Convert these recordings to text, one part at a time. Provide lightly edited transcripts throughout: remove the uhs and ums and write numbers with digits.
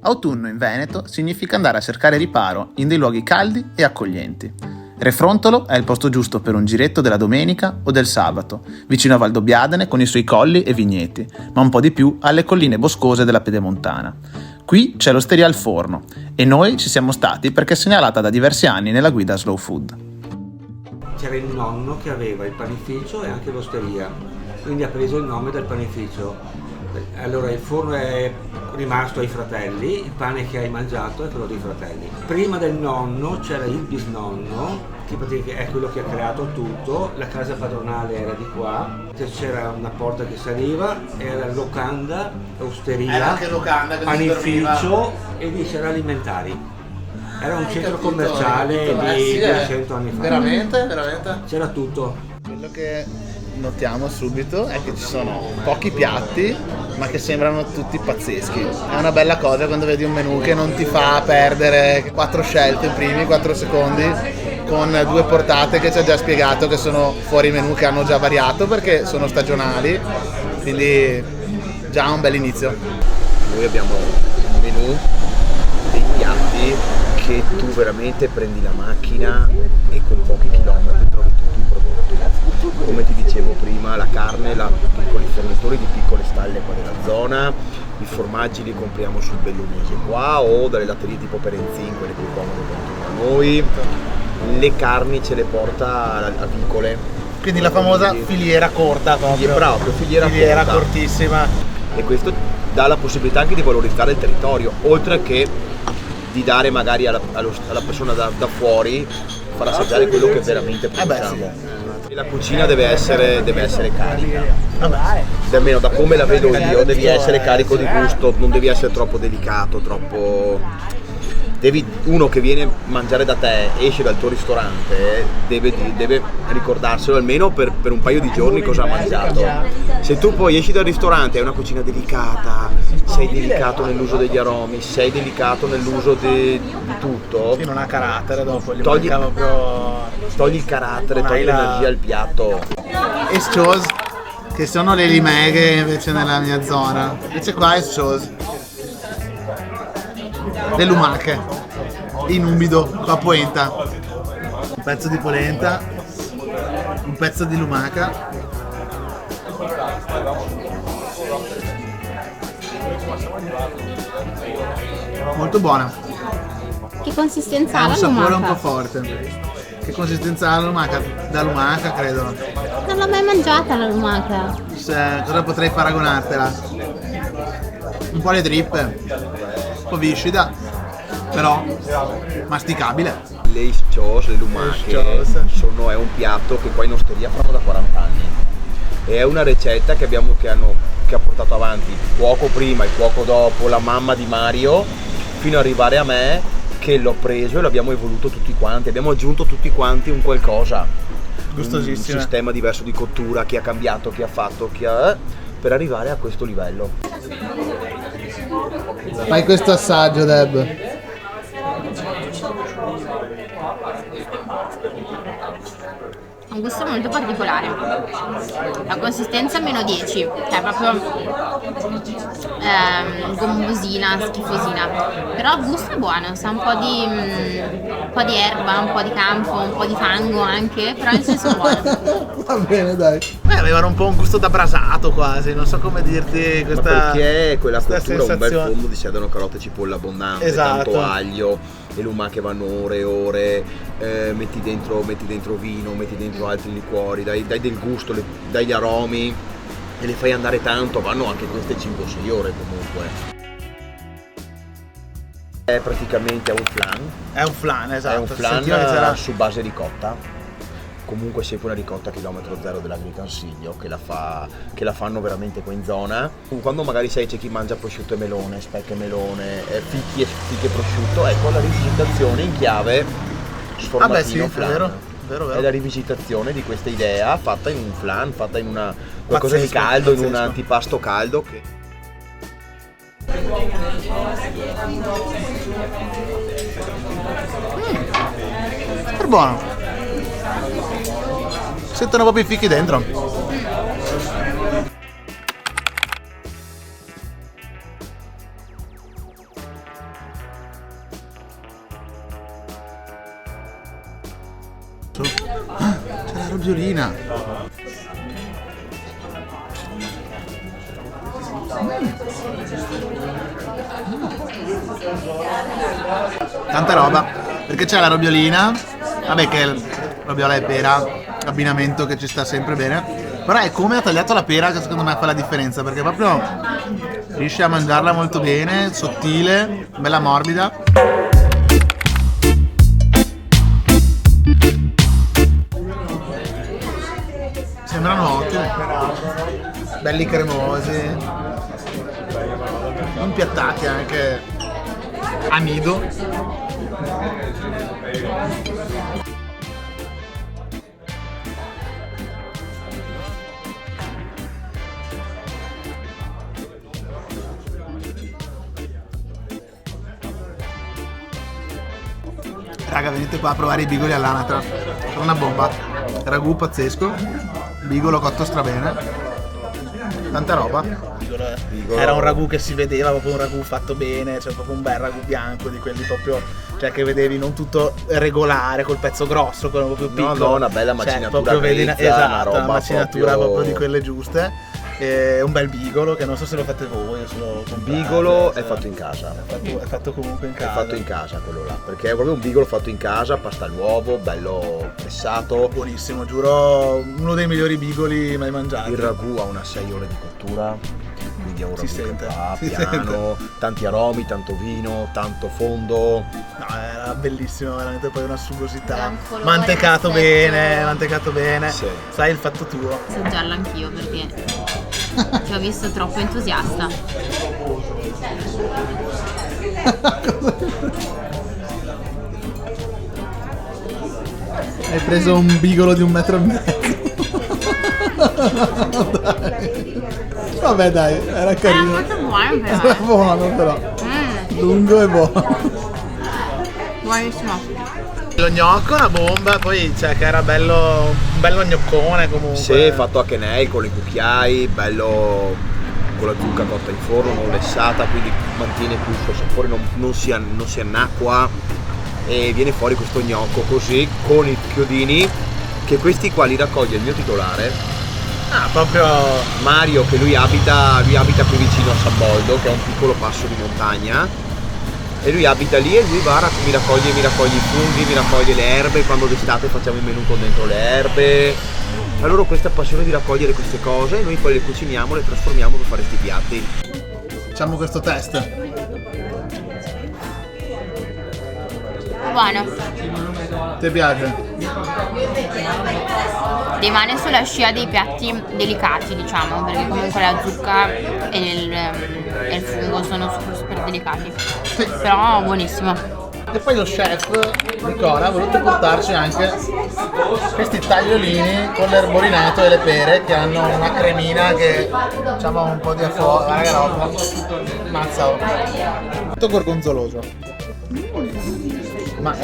Autunno in Veneto significa andare a cercare riparo in dei luoghi caldi e accoglienti. Refrontolo è il posto giusto per un giretto della domenica o del sabato, vicino a Valdobbiadene con i suoi colli e vigneti, ma un po' di più alle colline boscose della Pedemontana. Qui c'è l'osteria al forno e noi ci siamo stati perché è segnalata da diversi anni nella guida Slow Food. C'era il nonno che aveva il panificio e anche l'osteria, quindi ha preso il nome del panificio. Allora il forno è rimasto ai fratelli, il pane che hai mangiato è quello dei fratelli. Prima del nonno c'era il bisnonno, che praticamente è quello che ha creato tutto, la casa padronale era di qua, c'era una porta che saliva, era locanda, osteria, Era anche locanda, panificio e lì c'era alimentari. Era un centro commerciale di 200 anni fa. Veramente? C'era tutto. Quello che notiamo subito è che ci sono pochi piatti ma che sembrano tutti pazzeschi. È una bella cosa quando vedi un menù che non ti fa perdere 4 scelte, i primi 4 secondi, con 2 portate che ci ha già spiegato che sono fuori menù, che hanno già variato perché sono stagionali, quindi già un bel inizio. Noi abbiamo un menù, dei piatti che tu veramente prendi la macchina e con pochi chilometri trovi tutto un prodotto. Come ti dicevo prima, la carne, piccoli fornitori di piccole stalle qua della zona, i formaggi li compriamo sul Bellunese qua o dalle latterie tipo Perenzin, quelle più comode per noi. Le carni ce le porta a Vicole. Quindi la famosa filiera corta proprio. Proprio, filiera corta. Cortissima. E questo dà la possibilità anche di valorizzare il territorio, oltre che di dare magari alla persona da fuori, far assaggiare quello che veramente produciamo. E la cucina deve essere carica. Almeno da come la vedo io, devi essere carico di gusto, non devi essere troppo delicato, uno che viene a mangiare da te, esce dal tuo ristorante, deve ricordarselo almeno per un paio di giorni cosa ha mangiato. Se tu poi esci dal ristorante, è una cucina delicata, sei delicato nell'uso degli aromi, sei delicato nell'uso di tutto. Sì, non ha carattere dopo, togli il carattere, togli l'energia al piatto. E schos, che sono le limeghe invece nella mia zona. Invece qua è schos. Le lumache in umido, qua polenta, un pezzo di polenta, un pezzo di lumaca. Molto buona. Che consistenza Ha ha un la sapore lumaca? un po' forte. Che consistenza ha la lumaca? Da lumaca credo. Non l'ho mai mangiata la lumaca. Cosa potrei paragonartela? Un po' le trippe, un po' viscida, però masticabile. Le schos, le lumache, è un piatto che qua in osteria fanno da 40 anni. E è una ricetta che ha portato avanti il cuoco prima, il cuoco dopo, la mamma di Mario, fino ad arrivare a me, che l'ho preso e l'abbiamo evoluto tutti quanti. Abbiamo aggiunto tutti quanti un qualcosa. Gustosissimo. Un sistema diverso di cottura, chi ha cambiato, chi ha fatto, per arrivare a questo livello. Fai questo assaggio, Deb. Ha un gusto molto particolare. La consistenza meno 10, cioè proprio gommosina, schifosina. Però il gusto è buono, sa un po' di erba, un po' di campo, un po' di fango anche, però in senso buono. Va bene, dai. Avevano un po' un gusto da brasato quasi, non so come dirti questa. Ma perché quella cottura, un bel sensazione. fondo di sedano, carote, cipolla abbondante, Esatto. tanto aglio, le lumache vanno ore e ore, metti dentro vino, metti dentro altri liquori, dai del gusto, dai gli aromi e le fai andare tanto, vanno anche queste 5-6 ore comunque. È praticamente un flan. È un flan, esatto. È un Sentiva che flan c'era- su base ricotta. Comunque sempre una ricotta chilometro zero della vi consiglio, che la fanno veramente qua in zona. Quando magari c'è chi mangia prosciutto e melone, speck e melone, fichi e prosciutto, ecco la rivisitazione in chiave sformatino sì, flan. è vero, vero. È la rivisitazione di questa idea fatta in un flan, fatta in qualcosa di Pazzesco, caldo, in un pazzesco. antipasto caldo che... Super buono. Sentono proprio i fichi dentro. C'è la robiolina. Tanta roba, perché c'è la robiolina, vabbè che robiola e pera, abbinamento che ci sta sempre bene, però è come ha tagliato la pera che secondo me fa la differenza, perché proprio riesce a mangiarla molto bene, sottile, bella morbida. Sembrano ottimi, belli cremosi, impiattati anche a nido. Raga, venite qua a provare i bigoli all'anatra, sono una bomba, ragù pazzesco, bigolo cotto strabene, tanta roba. Bigolo. Era un ragù che si vedeva, proprio un ragù fatto bene, cioè proprio un bel ragù bianco di quelli proprio, cioè che vedevi non tutto regolare col pezzo grosso, quello proprio piccolo. No, una bella macinatura, cioè, proprio vedi grezza, esatto, una roba una macinatura proprio proprio di quelle giuste. Un bel bigolo che non so se lo fate voi, io se lo comprate. Bigolo è fatto in casa. È fatto comunque in È casa. fatto in casa quello là, perché è proprio un bigolo fatto in casa, pasta all'uovo, bello pressato. Buonissimo, giuro, uno dei migliori bigoli mai mangiati. Il ragù ha una 6 ore di cottura, quindi è un ragù Si che sente, va si piano, tanti aromi, tanto vino, tanto fondo. No, era bellissimo, veramente poi una sugosità. Era un colore, Mantecato aspetto. bene, mantecato bene. Sì. Sai il fatto tuo. Assaggiarla anch'io perché ti ho visto troppo entusiasta. Hai preso un bigolo di 1,5 metri. Dai. Vabbè dai, era Era carino. molto buono però. Era buono però. Lungo e buono. Buonissimo. Lo gnocco è una bomba, poi cioè che era bello, un bello gnoccone comunque. Sì, fatto a Kenei con i cucchiai, bello con la zucca cotta in forno, non lessata, quindi mantiene più il suo sapore, non si annacqua e viene fuori questo gnocco così con i chiodini, che questi qua li raccoglie il mio titolare Ah, proprio. Mario, che lui abita qui vicino a San Boldo, che è un piccolo passo di montagna, e lui abita lì e lui mi raccoglie i funghi, mi raccoglie le erbe, quando d'estate facciamo il menù con dentro le erbe. Allora questa passione di raccogliere queste cose, noi poi le cuciniamo, le trasformiamo per fare questi piatti. Facciamo questo test. Buono. Ti piace? Rimane sulla scia dei piatti delicati, diciamo, perché comunque la zucca e il fungo sono super delicati. Però buonissimo. E poi lo chef Nicola ha voluto portarci anche questi tagliolini con l'erborinato e le pere che hanno una cremina che diciamo un po' di affuoco. Guarda che roba. Mazza. Tutto gorgonzoloso. Ma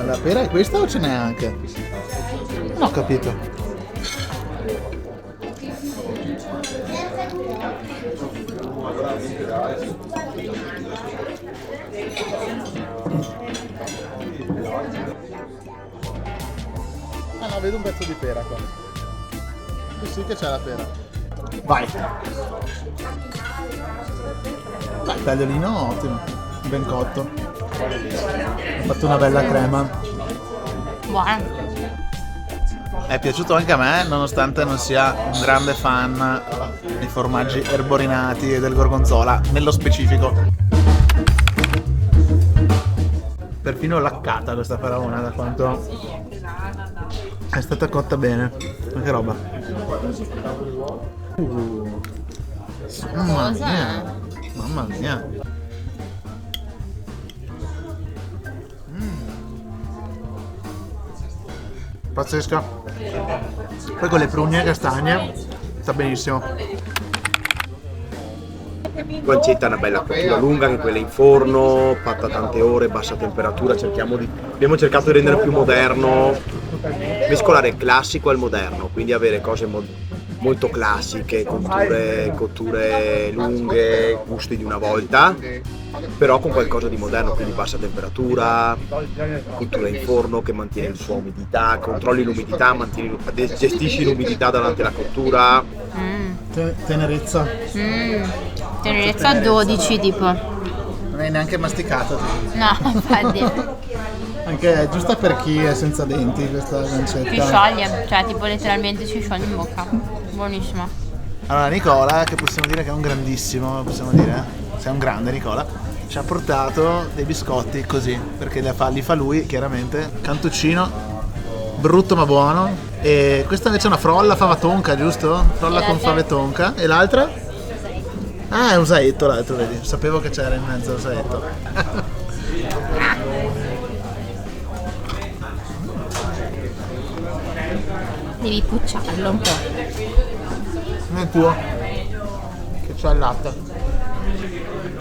la pera è questa o ce n'è anche? Non ho capito. Ah no, vedo un pezzo di pera qua. Qui sì che c'è la pera. Vai. Dai, tagliolino ottimo, ben cotto. Ho fatto una bella crema. Buono. È piaciuto anche a me, nonostante non sia un grande fan di formaggi erborinati e del gorgonzola, nello specifico. Perfino laccata questa faraona, da quanto è stata cotta bene. Ma che roba. Mamma mia. Mamma mia. Pazzesca. Poi con le prugne castagne sta benissimo. Pancetta è una bella cottura lunga, che quella in forno, fatta tante ore, bassa temperatura, abbiamo cercato di rendere più moderno, mescolare il classico al moderno, quindi avere cose molto classiche, cotture lunghe, gusti di una volta, però con qualcosa di moderno, quindi bassa temperatura, cottura in forno che mantiene la sua umidità, controlli l'umidità, gestisci l'umidità durante la cottura. Tenerezza. Tenerezza 12 tipo. Non hai neanche masticato. No, infatti. Anche è giusta per chi è senza denti questa lancetta. Si scioglie, cioè tipo letteralmente si scioglie in bocca. Buonissima. Allora Nicola, che possiamo dire che è un grandissimo, possiamo dire, sei un grande Nicola, ci ha portato dei biscotti così, perché li fa lui chiaramente, cantuccino, brutto ma buono, e questa invece è una frolla fava tonka, giusto? Frolla con fave tonka, e l'altra? Ah, è un saetto l'altro, vedi, sapevo che c'era in mezzo il saetto. Devi pucciarlo un po'. Non è tuo, che c'ha il latte.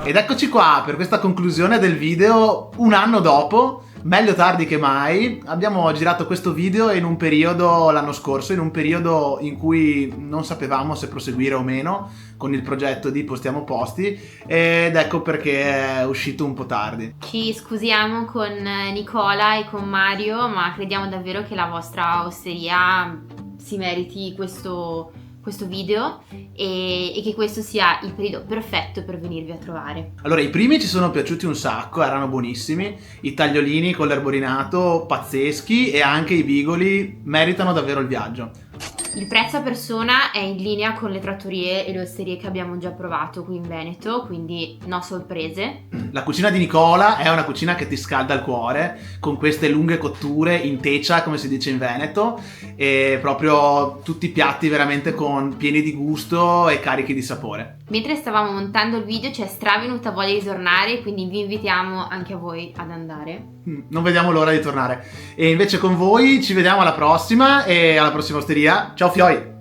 Ed eccoci qua per questa conclusione del video un anno dopo. Meglio tardi che mai. Abbiamo girato questo video in un periodo l'anno scorso, in un periodo in cui non sapevamo se proseguire o meno con il progetto di Postiamo Posti, ed ecco perché è uscito un po' tardi. Ci scusiamo con Nicola e con Mario, ma crediamo davvero che la vostra osteria si meriti questo video e che questo sia il periodo perfetto per venirvi a trovare. Allora, i primi ci sono piaciuti un sacco, erano buonissimi, i tagliolini con l'erborinato pazzeschi, e anche i bigoli meritano davvero il viaggio. Il prezzo a persona è in linea con le trattorie e le osterie che abbiamo già provato qui in Veneto, quindi no sorprese. La cucina di Nicola è una cucina che ti scalda il cuore, con queste lunghe cotture in tecia, come si dice in Veneto, e proprio tutti piatti veramente pieni di gusto e carichi di sapore. Mentre stavamo montando il video ci è stravenuta voglia di tornare, quindi vi invitiamo anche a voi ad andare. Non vediamo l'ora di tornare. E invece con voi ci vediamo alla prossima, e alla prossima osteria. Ciao Fioi!